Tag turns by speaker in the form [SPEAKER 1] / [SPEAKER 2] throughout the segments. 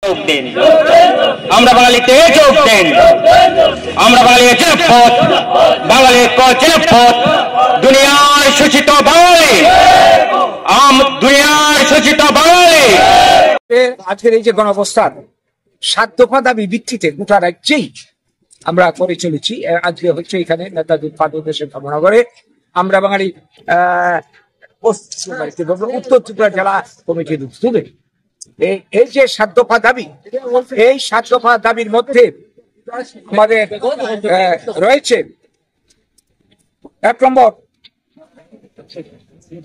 [SPEAKER 1] যোগ দেন, আমরা বাঙালিতে যোগ দেন, আমরা বাঙালি চিরপথ, বাঙালি চিরপথ, দুনিয়ার শোষিত বাঙালি, দুনিয়ার শোষিত বাঙালি।
[SPEAKER 2] আজকের এই যে গণঅবস্থান ৭ দফা দাবি ভিত্তিতে গোটা রাজ্যেই আমরা করে চলেছি। আজকে হচ্ছে এখানে নেতাজির পাদদেশে ধর্মনগরে আমরা বাঙালি উত্তর ত্রিপুরা জেলা কমিটির উদ্যোগে এই যে ৭ দফা দাবি, এই ৭ দফা দাবির মধ্যে আমাদের রয়েছে ১ নম্বর,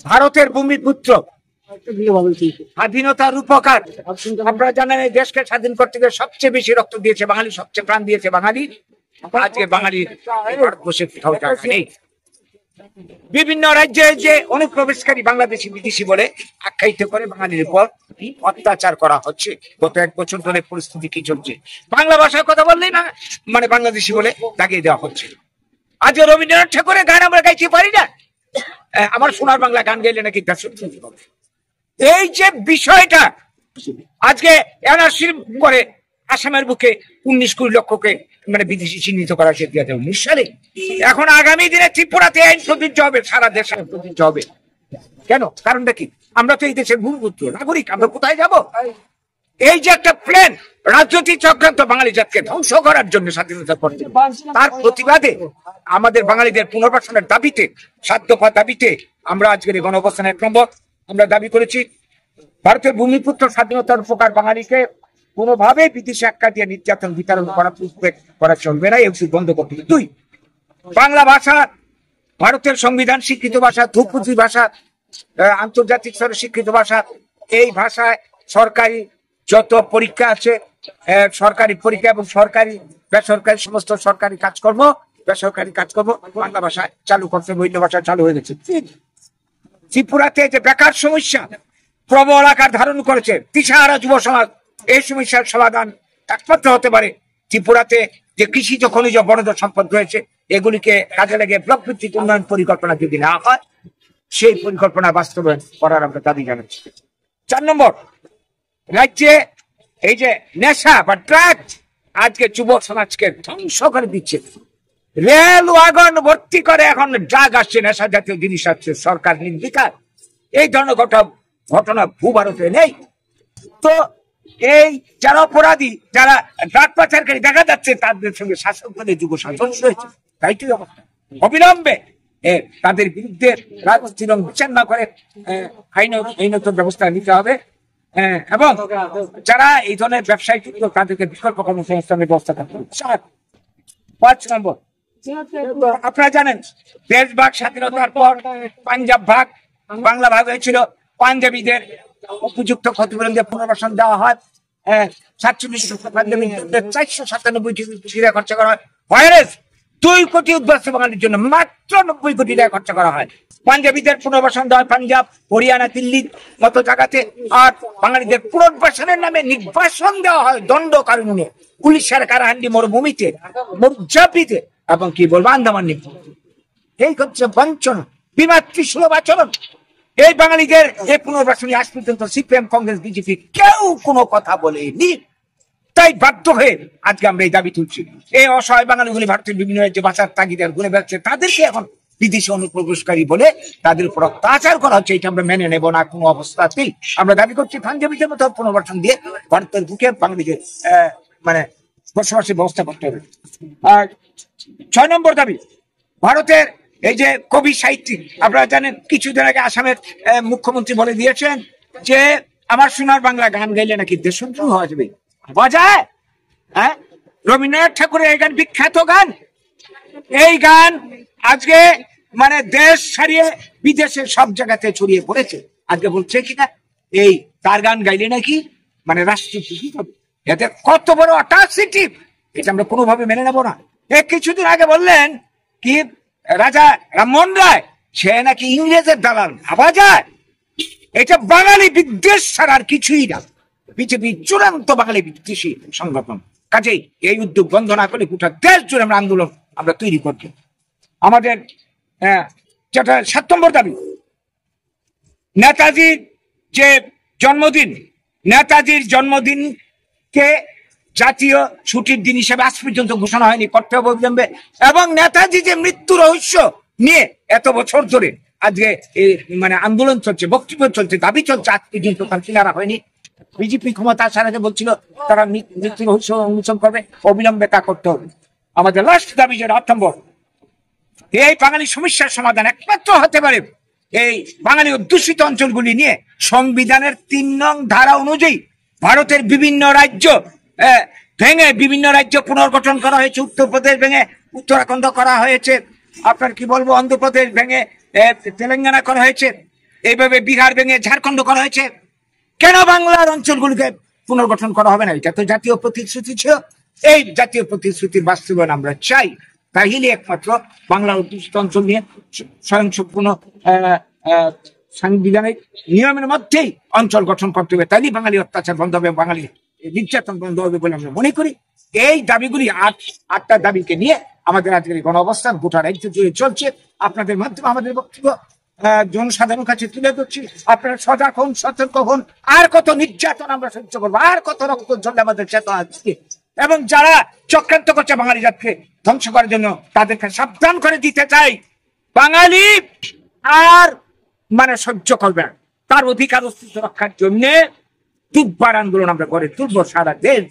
[SPEAKER 2] ভারতের ভূমিপুত্র, স্বাধীনতার রূপকার। আপনারা জানেন এই দেশকে স্বাধীন করতে গিয়ে সবচেয়ে বেশি রক্ত দিয়েছে বাঙালি, সবচেয়ে প্রাণ দিয়েছে বাঙালি। আজকে বাঙালি ভারতবর্ষে কোথাও জায়গা নেই। বিভিন্ন রাজ্যে যে অনুপ্রবেশকারী বাংলাদেশি বিদেশি বলে আখ্যায়িত করে বাঙালির উপর অত্যাচার করা হচ্ছে। গত ১ বছর ধরে পরিস্থিতি কি চলছে, বাংলা ভাষার কথা বললেই মানে বাংলাদেশি বলে দাগিয়ে দেওয়া হচ্ছে। আজকে রবীন্দ্রনাথ ঠাকুরের গান আমরা গাইতে পারি না, আমার সোনার বাংলা গান গাইলে নাকি এই যে বিষয়টা আজকে এনআরসির করে আসামের বুকে ১৯-২০ লক্ষকে মানে বিদেশি চিহ্নিত করা হয়েছে ২০১৯ সালে। এখন আগামী দিনে ত্রিপুরাতে আইন প্রযোজ্য হবে, সারা দেশে প্রযোজ্য হবে। কেন? কারণটা কি? আমরা তো এই দেশের ভূমিপুত্র নাগরিক, আমরা কোথায় যাব? এই যে একটা প্ল্যান, রাজনৈতিক চক্রান্ত বাঙালি জাতকে ধ্বংস করার জন্য স্বাধীনতার পর, তার প্রতিবাদে আমাদের বাঙালিদের পুনর্বাসনের দাবিতে ৭ দফা দাবিতে আমরা আজকের এই গণঅবস্থান ১ নম্বর আমরা দাবি করেছি, ভারতের ভূমিপুত্র স্বাধীনতার উপকার বাঙালিকে কোনোভাবে বিদেশি আখ্যা দিয়ে নির্যাতন বিতরণ করা চলবে না, এই বন্ধ করতে হবে। ২, বাংলা ভাষা ভারতের সংবিধান স্বীকৃত ভাষা, ধ্রুপদী ভাষা, আন্তর্জাতিক স্তরে স্বীকৃত ভাষা। এই ভাষায় সরকারি যত পরীক্ষা আছে, সরকারি পরীক্ষা এবং সরকারি বেসরকারি সমস্ত সরকারি কাজকর্ম, বেসরকারি কাজকর্ম বাংলা ভাষায় চালু করতে হবে, অন্য ভাষায় চালু হয়ে গেছে। ত্রিপুরাতে যে বেকার সমস্যা প্রবল আকার ধারণ করেছে, দিশাহারা যুব সমাজ, এই সমস্যার সমাধান একমাত্র হতে পারে ত্রিপুরাতে যে কৃষিজ খনিজ বনজ সম্পদ রয়েছে এগুলিকে কাজে লাগিয়ে ব্লক ভিত্তিক উন্নয়ন পরিকল্পনা যদি না হয়, সেই পরিকল্পনা বাস্তবায়ন করার আমরা দাবি জানাচ্ছি। ৪ নম্বর, রাজ্যে এই যে নেশা বা ড্রাগস আজকে যুব সমাজকে ধ্বংস করে দিচ্ছে। রেল ওয়াগন ভর্তি করে এখন ড্রাগ আসছে, নেশা জাতীয় জিনিস আসছে, সরকার নির্বিকার। এই ধরনের ঘটনা ভূভারতে নেই। তো এই যারা অপরাধী, যারা ড্রাগ পাচারকারী দেখা যাচ্ছে, তাদের সঙ্গে শাসক দলের যুব শাসন রয়েছে। তাই তো অবস্থা। অবিলম্বে তাদের বিরুদ্ধে রাজনীতি বিচার না করে আইনত ব্যবস্থা নিতে হবে, এবং যারা এই ধরনের ব্যবসায় যুক্ত তাদেরকে বিকল্প কর্মসংস্থানের ব্যবস্থা করতে হবে। ৫ নম্বর, আপনারা জানেন দেশ ভাগ স্বাধীনতার পর পাঞ্জাব ভাগ, বাংলা ভাগ হয়েছিল। পাঞ্জাবিদের উপযুক্ত ক্ষতিপূরণ দিয়ে পুনর্বাসন দেওয়া হয়। ৪৭ টাকা খরচা করা হয়। ২ কোটি উদ্বাস্ত বাঙালির জন্য মাত্র ৯০ কোটি টাকা খরচা করা হয়। পাঞ্জাবিদের পুনর্বাসন দেওয়া হয় পাঞ্জাব, হরিয়ানা, দিল্লির মতো জায়গাতে। আর বাঙালিদের পুনর্বাসনের নামে নির্বাসন দেওয়া হয় দণ্ড কারণে উড়িষ্যার কারাহান্ডি মরুভূমিতে, মরুজাপিতে, এবং কি বলবো আন্দামান নিকোবর। এই হচ্ছে বঞ্চনা, বিমাতৃসুলভ আচরণ। এই বাঙালিদের এই পুনর্বাসনী আজ পর্যন্ত সিপিএম, কংগ্রেস, বিজেপি কেউ কোনো কথা বলেনি। তাই বাধ্য হয়ে আজকে আমরা এই দাবি তুলছি। এই অসহায় বাঙালিগুলি ভারতের বিভিন্ন রাজ্যে বাঁচার তাগিদে ঘুরে বেড়াচ্ছে, তাদেরকে এখন বিদেশি অনুপ্রবেশকারী বলে তাদের উপর অত্যাচার করা হচ্ছে। এটা আমরা মেনে নেব না কোনো অবস্থাতেই। আমরা দাবি করছি পাঞ্জাবিদের মতো পুনর্বাসন দিয়ে ভারতের বুকে বাঙালিদের মানে বসবাসের ব্যবস্থা করতে হবে। আর ৬ নম্বর দাবি, ভারতের এই যে কবি সাহিত্যিক, আপনারা জানেন কিছুদিন আগে আসামের মুখ্যমন্ত্রী বলে দিয়েছেন যে আমার সোনার বাংলা গান গাইলে নাকি দেশদ্রোহ হওয়া যাবে। বাজায় রবীন্দ্রনাথ ঠাকুরের এই গান বিখ্যাত গান। এই গান আজকে মানে দেশ ছাড়িয়ে বিদেশের সব জায়গাতে ছড়িয়ে পড়েছে। আজকে বলছে কিনা এই তার গান গাইলে নাকি মানে রাষ্ট্রীয় হবে। এতে কত বড় অ্যাট্রসিটি, এটা আমরা কোনোভাবে মেনে নেব না। কিছুদিন আগে বললেন কি রাজা রামমোহন রায় সে নাকি ইংরেজের দালাল। ভাবা যায়? এটা বাঙালি বিদ্বেষ ছাড়া আর কিছুই না। বিজেপি চূড়ান্ত বাঙালি বিদ্বেষী সংগঠন। কাজেই এই উদ্যোগ বন্ধ না করে গোটা দেশ জুড়ে আমরা আন্দোলন আমরা তৈরি করছি। আমাদের যেটা ৭ নম্বর দাবি, নেতাজির যে জন্মদিন, নেতাজির জন্মদিন কে জাতীয় ছুটির দিন হিসেবে আজ পর্যন্ত ঘোষণা হয়নি, করতে হবে অবিলম্বে। এবং নেতাজি যে মৃত্যু রহস্য নিয়ে এত বছর ধরে আজকে মানে আন্দোলন চলছে, বক্তব্য চলছে, দাবি চলছে, আজ পর্যন্ত তার কিনারা হয়নি। বিজেপি ক্ষমতা আসার আগে বলছিল তারা মৃত্যু রহস্য উন্মোচন করবে, অবিলম্বে তা করতে হবে। আমাদের লাস্ট দাবি যেটা 8 নম্বর, এই বাঙালি সমস্যার সমাধান একমাত্র হতে পারে এই বাঙালি অধ্যুষিত অঞ্চলগুলি নিয়ে সংবিধানের 3 নং ধারা অনুযায়ী ভারতের বিভিন্ন রাজ্য ভেঙে বিভিন্ন রাজ্য পুনর্গঠন করা হয়েছে। উত্তরপ্রদেশ ভেঙে উত্তরাখণ্ড করা হয়েছে, আপনার কি বলবো অন্ধ্রপ্রদেশ ভেঙে তেলেঙ্গানা করা হয়েছে, এইভাবে বিহার ভেঙে ঝাড়খণ্ড করা হয়েছে। কেন বাংলার অঞ্চলগুলিকে পুনর্গঠন করা হবে না? এটা তো জাতীয় প্রতিশ্রুতি ছিল। এই জাতীয় প্রতিশ্রুতির বাস্তবায়ন আমরা চাই, তাহলে একমাত্র বাংলা অধ্যুষিত অঞ্চল নিয়ে স্বয়ংসম্পূর্ণ সাংবিধানিক নিয়মের মধ্যেই অঞ্চল গঠন করতে হবে, তাইলে বাঙালি অত্যাচার বন্ধ হবে, বাঙালি নির্যাতন বন্ধ হবে বলে আমরা মনে করি। এই দাবিগুলি 8টা দাবিকে নিয়ে আমাদের আজকের গণ অবস্থান গোটা রাজ্য জুড়ে চলছে। আপনাদের মাধ্যমে আমাদের বক্তব্য জনসাধারণের কাছে তুলে ধরছি। আপনারা সজাগ হন, সতর্ক হন। আর কত নির্যাতন আমরা সহ্য করবো, আর কত রক্ত ঝরলে আমাদের চেতনা আজকে, এবং যারা চক্রান্ত করছে বাঙালি জাতকে ধ্বংস করার জন্য তাদেরকে সাবধান করে দিতে চাই, বাঙালি আর মানে সহ্য করবে না। তার অধিকার অস্তিত্ব রক্ষার জন্য তুব্বার আন্দোলন আমরা করে তুলবো সারা দেশ।